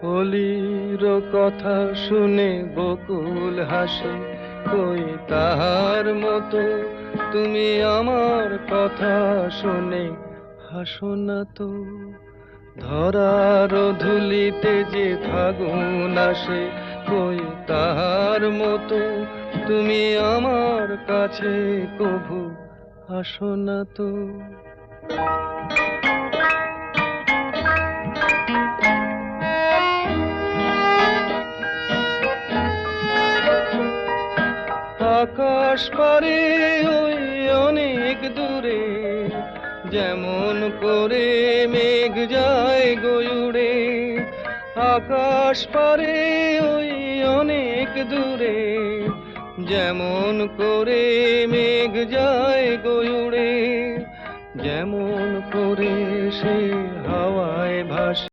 অলির কথা শুনে বকুল হাসে, কই তাহার মতো তুমি আমার কথা শুনে হাসো না তো। ধরার ধুলিতে যে ফাগুন আসে, কই তাহার মতো তুমি আমার কাছে কভু আসো না তো। আকাশ পারে ওই অনেক দূরে, যেমন করে মেঘ যায় গয়ুড়ে। আকাশ পারে ওই অনেক দূরে, যেমন করে মেঘ যায় গয়ুড়ে। যেমন করে সে হাওয়ায় ভাসে।